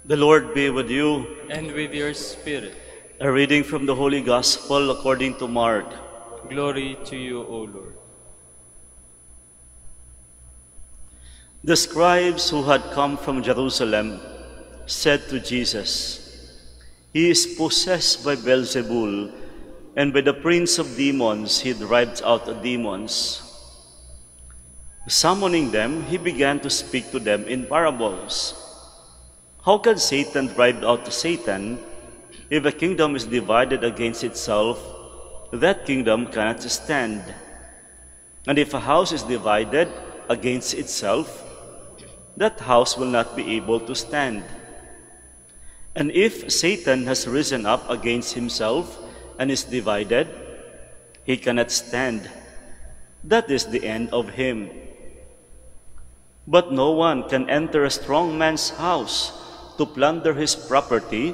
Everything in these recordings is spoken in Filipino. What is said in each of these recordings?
The Lord be with you. And with your spirit. A reading from the Holy Gospel according to Mark. Glory to you, O Lord. The scribes who had come from Jerusalem said to Jesus, "He is possessed by Beelzebul, and by the prince of demons he drives out the demons." Summoning them, he began to speak to them in parables. "How can Satan drive out Satan? If a kingdom is divided against itself, that kingdom cannot stand. And if a house is divided against itself, that house will not be able to stand. And if Satan has risen up against himself and is divided, he cannot stand. That is the end of him. But no one can enter a strong man's house to plunder his property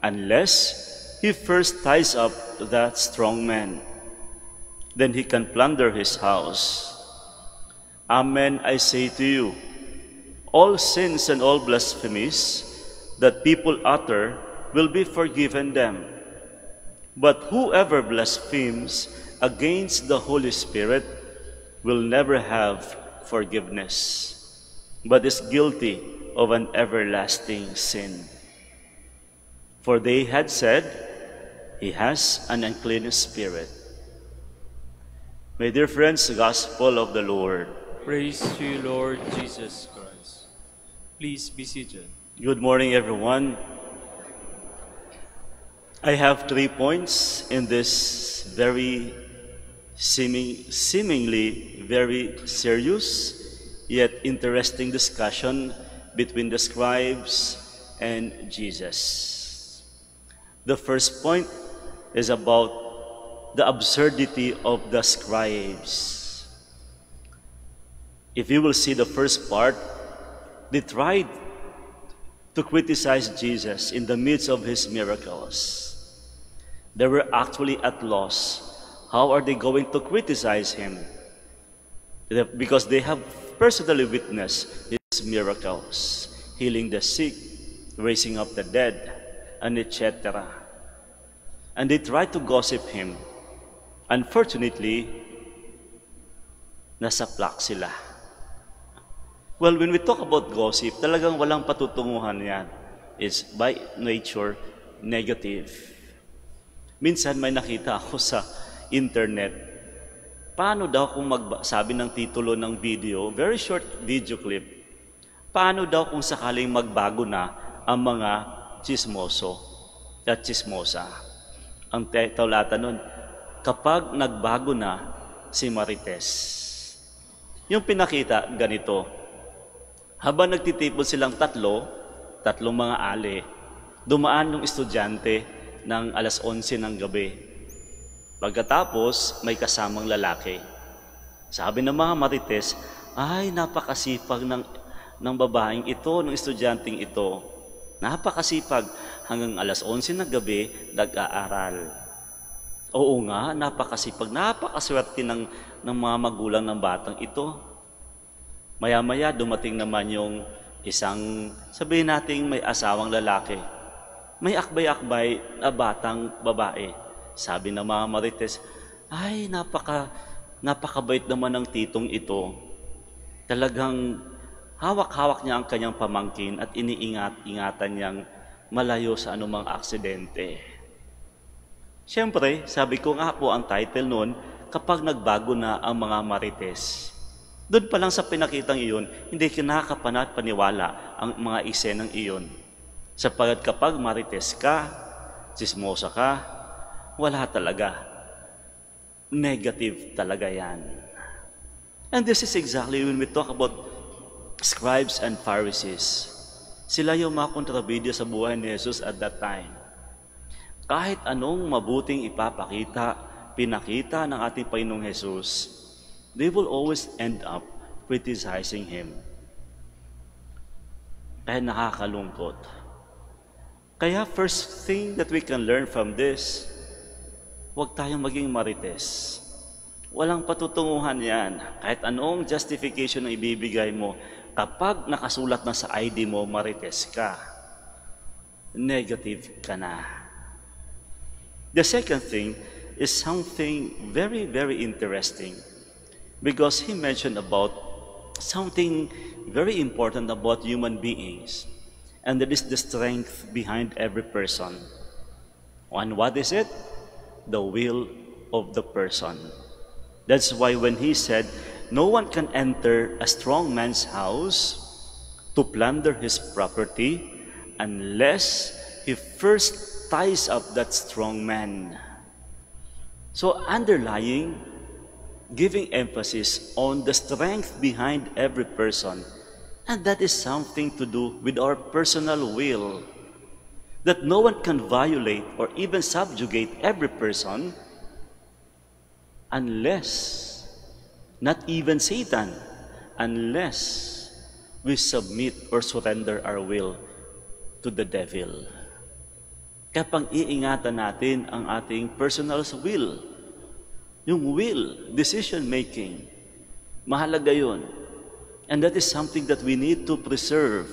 unless he first ties up that strong man. Then he can plunder his house. Amen, I say to you, all sins and all blasphemies that people utter will be forgiven them. But whoever blasphemes against the Holy Spirit will never have forgiveness, but is guilty of an everlasting sin." For they had said, "He has an unclean spirit." My dear friends, the Gospel of the Lord. Praise to you, Lord Jesus Christ. Please be seated. Good morning, everyone. I have 3 points in this very seemingly very serious yet interesting discussion between the scribes and Jesus. The first point is about the absurdity of the scribes. If you will see the first part, they tried to criticize Jesus in the midst of his miracles. They were actually at loss. How are they going to criticize him? Because they have personally witnessed his miracles, healing the sick, raising up the dead, and etc. And they tried to gossip him. Unfortunately, nasaplak sila. Well, when we talk about gossip, talagang walang patutunguhan yan. It's by nature negative. Minsan may nakita ako sa internet, paano daw kung magsabi ng titulo ng video, very short video clip, paano daw kung sakaling magbago na ang mga chismoso at chismosa. Ang taulata nun, kapag nagbago na si Marites. Yung pinakita, ganito, habang nagtitipon silang tatlong mga ali, dumaan ng estudyante ng alas 11 ng gabi. Pagkatapos, may kasamang lalaki. Sabi ng mga Marites, ay napakasipag ng babaeng ito, ng estudyanteng ito. Napakasipag, hanggang alas 11 ng gabi, nag-aaral. Oo nga, napakasipag, napakaswerte ng mga magulang ng batang ito. Maya-maya, dumating naman yung isang, sabihin nating may asawang lalaki. May akbay-akbay na batang babae. Sabi ng mga Marites, ay napakabait naman ng titong ito. Talagang hawak-hawak niya ang kanyang pamangkin at iniingat-ingatan niyang malayo sa anumang aksidente. Siyempre, sabi ko nga po ang title noon, kapag nagbago na ang mga Marites. Doon pa lang sa pinakitang iyon, hindi kinakapaniwala ang mga eksenang iyon. Sapagkat kapag Marites ka, chismosa ka, wala talaga. Negative talaga yan. And this is exactly when we talk about scribes and Pharisees. Sila yung mga kontrabidya sa buhay ni Jesus at that time. Kahit anong mabuting pinakita ng ating Panginoong Jesus, they will always end up criticizing Him. Kaya nakakalungkot. Kaya first thing that we can learn from this, huwag tayong maging Marites. Walang patutunguhan yan. Kahit anong justification ang ibibigay mo, kapag nakasulat na sa ID mo, Marites ka. negative ka na. The second thing is something very, very interesting because he mentioned about something very important about human beings, and that is the strength behind every person. And what is it? The will of the person. That's why when he said, no one can enter a strong man's house to plunder his property unless he first ties up that strong man. So underlying, giving emphasis on the strength behind every person, and that is something to do with our personal will, that no one can violate or even subjugate every person unless, not even Satan, unless we submit or surrender our will to the devil. Kapag iingatan natin ang ating personal will, yung will, decision making, mahalaga yun. And that is something that we need to preserve.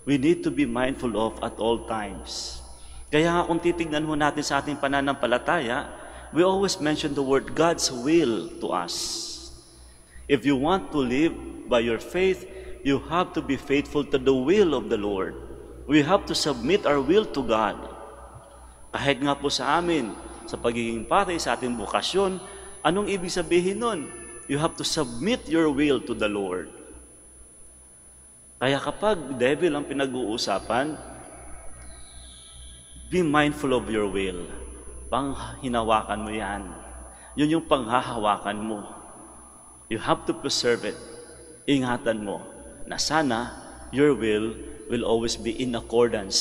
We need to be mindful of at all times. Kaya nga kung titignan mo natin sa ating pananampalataya, we always mention the word God's will to us. If you want to live by your faith, you have to be faithful to the will of the Lord. We have to submit our will to God. Kahit nga po sa amin, sa pagiging pare, sa ating bukasyon, anong ibig sabihin nun? You have to submit your will to the Lord. Kaya kapag devil ang pinag-uusapan, be mindful of your will. Panghinawakan mo yan. Yun yung panghahawakan mo. You have to preserve it. Ingatan mo na sana your will always be in accordance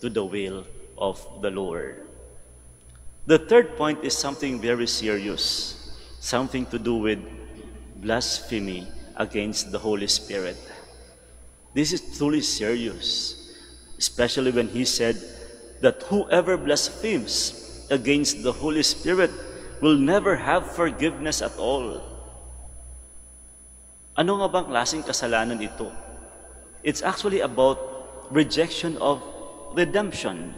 to the will of the Lord. The third point is something very serious, something to do with blasphemy against the Holy Spirit. This is truly serious, especially when he said that whoever blasphemes against the Holy Spirit will never have forgiveness at all. Ano nga bang klaseng kasalanan ito? It's actually about rejection of redemption.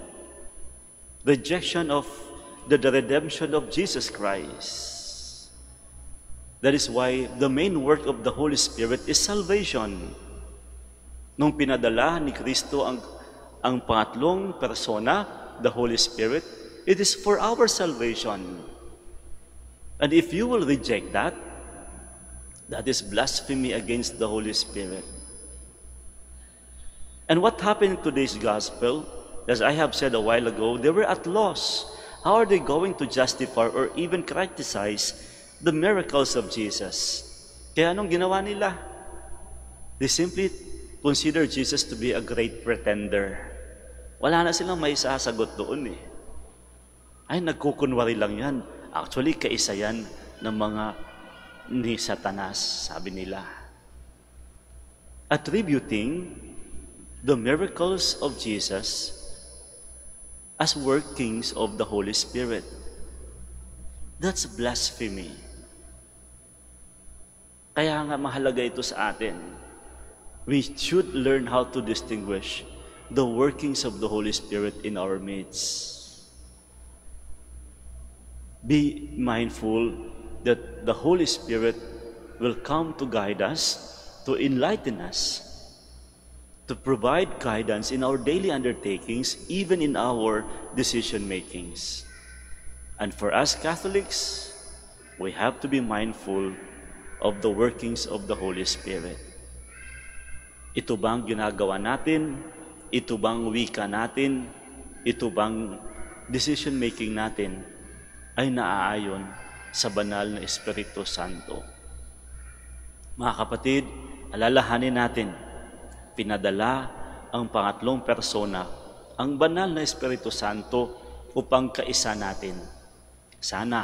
Rejection of the redemption of Jesus Christ. That is why the main work of the Holy Spirit is salvation. Nung pinadala ni Kristo ang pangatlong persona, the Holy Spirit, it is for our salvation. And if you will reject that, that is blasphemy against the Holy Spirit. And what happened in today's gospel, as I have said a while ago, they were at loss. How are they going to justify or even criticize the miracles of Jesus? Kaya anong ginawa nila? They simply consider Jesus to be a great pretender. Wala na silang may sasagot doon eh. Ay, nagkukunwari lang yan. Actually, kaisa yan ng mga ni Satanas, sabi nila. Attributing the miracles of Jesus as workings of the Holy Spirit. That's blasphemy. Kaya nga mahalaga ito sa atin. We should learn how to distinguish the workings of the Holy Spirit in our midst. Be mindful that the Holy Spirit will come to guide us, to enlighten us, to provide guidance in our daily undertakings, even in our decision makings. And for us Catholics, we have to be mindful of the workings of the Holy Spirit. Ito bang ginagawa natin? Ito bang wika natin? Ito bang decision making natin ay naaayon sa banal na Espiritu Santo? Mga kapatid, alalahanin natin, pinadala ang pangatlong persona, ang banal na Espiritu Santo upang kaisa natin. Sana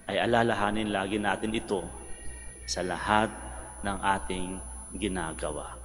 ay alalahanin lagi natin ito sa lahat ng ating ginagawa.